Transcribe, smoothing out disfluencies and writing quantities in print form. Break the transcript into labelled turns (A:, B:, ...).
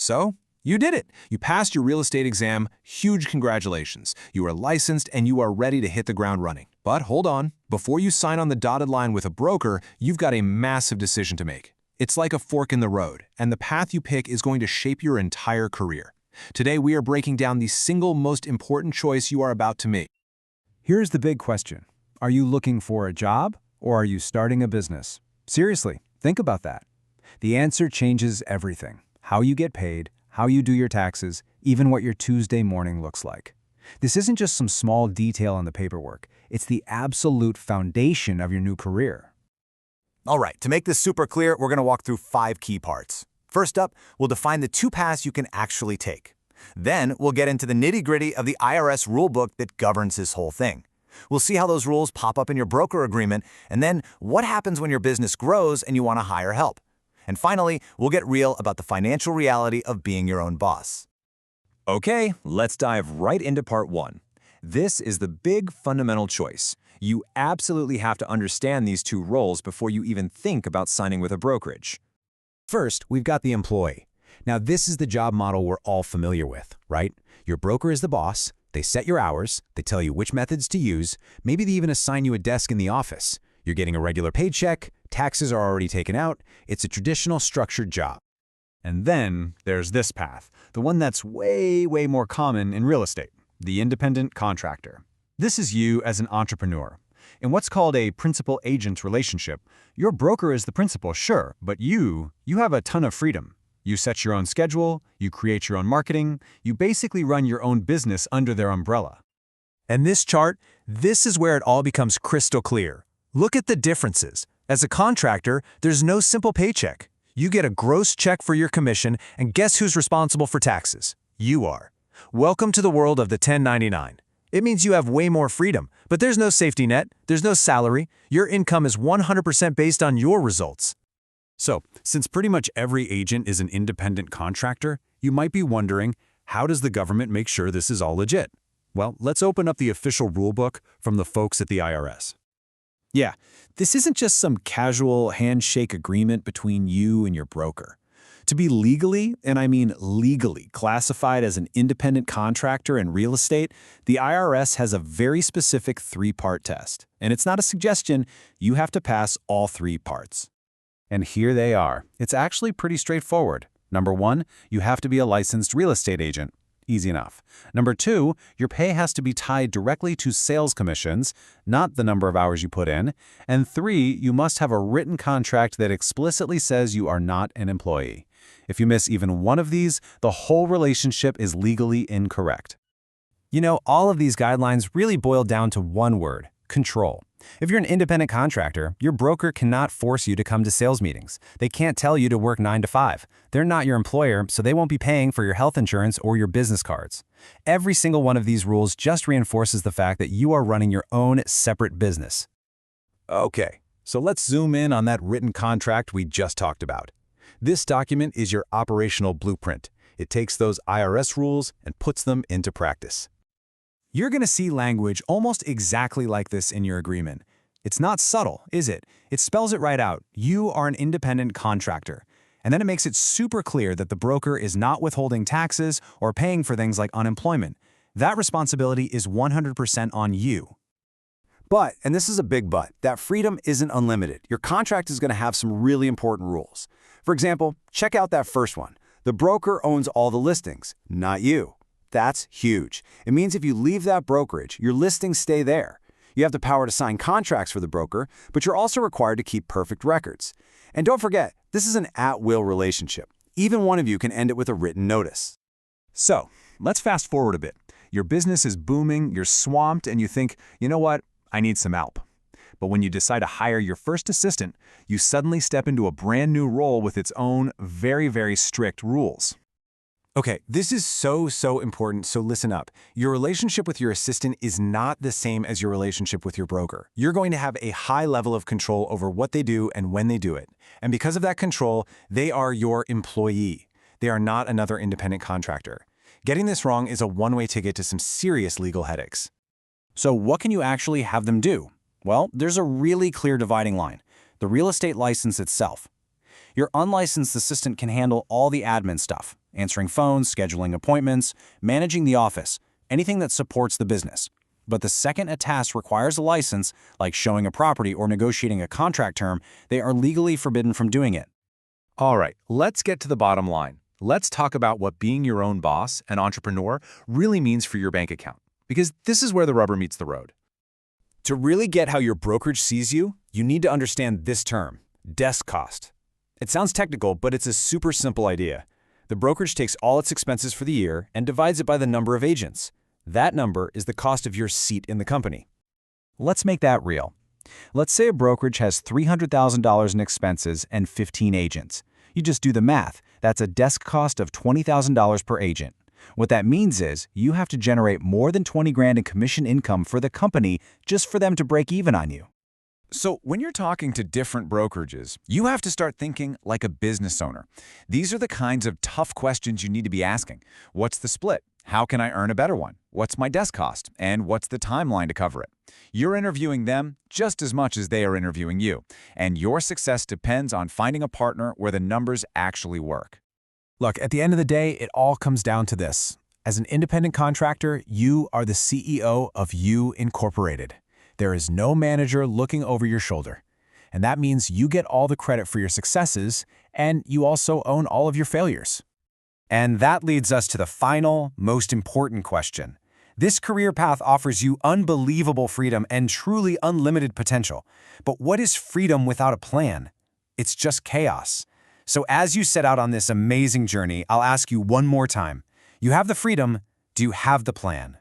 A: So, you did it. You passed your real estate exam. Huge congratulations. You are licensed and you are ready to hit the ground running. But hold on. Before you sign on the dotted line with a broker, you've got a massive decision to make. It's like a fork in the road, and the path you pick is going to shape your entire career. Today, we are breaking down the single most important choice you are about to make.
B: Here's the big question. Are you looking for a job or are you starting a business? Seriously, think about that. The answer changes everything. How you get paid, how you do your taxes, even what your Tuesday morning looks like. This isn't just some small detail on the paperwork. It's the absolute foundation of your new career.
C: All right, to make this super clear, we're going to walk through 5 key parts. First up, we'll define the 2 paths you can actually take. Then, we'll get into the nitty-gritty of the IRS rulebook that governs this whole thing. We'll see how those rules pop up in your broker agreement, and then what happens when your business grows and you want to hire help. And finally, we'll get real about the financial reality of being your own boss.
A: Okay, let's dive right into part 1. This is the big fundamental choice. You absolutely have to understand these 2 roles before you even think about signing with a brokerage.
D: First, we've got the employee. Now, this is the job model we're all familiar with, right? Your broker is the boss. They set your hours. They tell you which methods to use. Maybe they even assign you a desk in the office. You're getting a regular paycheck. Taxes are already taken out. It's a traditional structured job.
B: And then there's this path, the one that's way more common in real estate, the independent contractor. This is you as an entrepreneur. In what's called a principal-agent relationship, your broker is the principal, sure, but you have a ton of freedom. You set your own schedule, you create your own marketing, you basically run your own business under their umbrella.
D: And this chart, this is where it all becomes crystal clear. Look at the differences. As a contractor, there's no simple paycheck. You get a gross check for your commission, and guess who's responsible for taxes? You are. Welcome to the world of the 1099. It means you have way more freedom, but there's no safety net, there's no salary. Your income is 100% based on your results.
B: So, since pretty much every agent is an independent contractor, you might be wondering, how does the government make sure this is all legit? Well, let's open up the official rulebook from the folks at the IRS.
D: Yeah, this isn't just some casual handshake agreement between you and your broker. To be legally, and I mean legally, classified as an independent contractor in real estate, the IRS has a very specific 3-part test. And it's not a suggestion, you have to pass all 3 parts.
B: And here they are. It's actually pretty straightforward. Number 1, you have to be a licensed real estate agent. Easy enough. Number 2, your pay has to be tied directly to sales commissions, not the number of hours you put in. And 3, you must have a written contract that explicitly says you are not an employee. If you miss even one of these, the whole relationship is legally incorrect.
D: You know, all of these guidelines really boil down to one word: control. If you're an independent contractor, your broker cannot force you to come to sales meetings. They can't tell you to work 9 to 5. They're not your employer, so they won't be paying for your health insurance or your business cards. Every single one of these rules just reinforces the fact that you are running your own separate business.
A: Okay, so let's zoom in on that written contract we just talked about. This document is your operational blueprint. It takes those IRS rules and puts them into practice.
D: You're going to see language almost exactly like this in your agreement. It's not subtle, is it? It spells it right out. You are an independent contractor. And then it makes it super clear that the broker is not withholding taxes or paying for things like unemployment. That responsibility is 100% on you.
B: But, and this is a big but, that freedom isn't unlimited. Your contract is going to have some really important rules. For example, check out that first one. The broker owns all the listings, not you. That's huge. It means if you leave that brokerage, your listings stay there. You have the power to sign contracts for the broker, but you're also required to keep perfect records. And don't forget, this is an at-will relationship. Even one of you can end it with a written notice.
A: So, let's fast forward a bit. Your business is booming, you're swamped, and you think, you know what, I need some help. But when you decide to hire your first assistant, you suddenly step into a brand new role with its own very strict rules.
D: Okay, this is so important, so listen up. Your relationship with your assistant is not the same as your relationship with your broker. You're going to have a high level of control over what they do and when they do it. And because of that control, they are your employee. They are not another independent contractor. Getting this wrong is a one-way ticket to some serious legal headaches. So what can you actually have them do? Well, there's a really clear dividing line: the real estate license itself. Your unlicensed assistant can handle all the admin stuff.
B: answering phones, scheduling appointments, managing the office, anything that supports the business. But the second a task requires a license, like showing a property or negotiating a contract term, they are legally forbidden from doing it.
A: All right, let's get to the bottom line. Let's talk about what being your own boss, an entrepreneur, really means for your bank account. Because this is where the rubber meets the road.
B: To really get how your brokerage sees you, you need to understand this term, desk cost. It sounds technical, but it's a super simple idea. The brokerage takes all its expenses for the year and divides it by the number of agents. That number is the cost of your seat in the company. Let's make that real. Let's say a brokerage has $300,000 in expenses and 15 agents. You just do the math. That's a desk cost of $20,000 per agent. What that means is you have to generate more than 20 grand in commission income for the company just for them to break even on you.
D: So when you're talking to different brokerages, you have to start thinking like a business owner. These are the kinds of tough questions you need to be asking. What's the split? How can I earn a better one? What's my desk cost? And what's the timeline to cover it? You're interviewing them just as much as they are interviewing you, and your success depends on finding a partner where the numbers actually work.
A: Look, at the end of the day, it all comes down to this. As an independent contractor, you are the CEO of You Incorporated. There is no manager looking over your shoulder. And that means you get all the credit for your successes, and you also own all of your failures.
B: And that leads us to the final, most important question. This career path offers you unbelievable freedom and truly unlimited potential. But what is freedom without a plan? It's just chaos. So as you set out on this amazing journey, I'll ask you one more time. You have the freedom. Do you have the plan?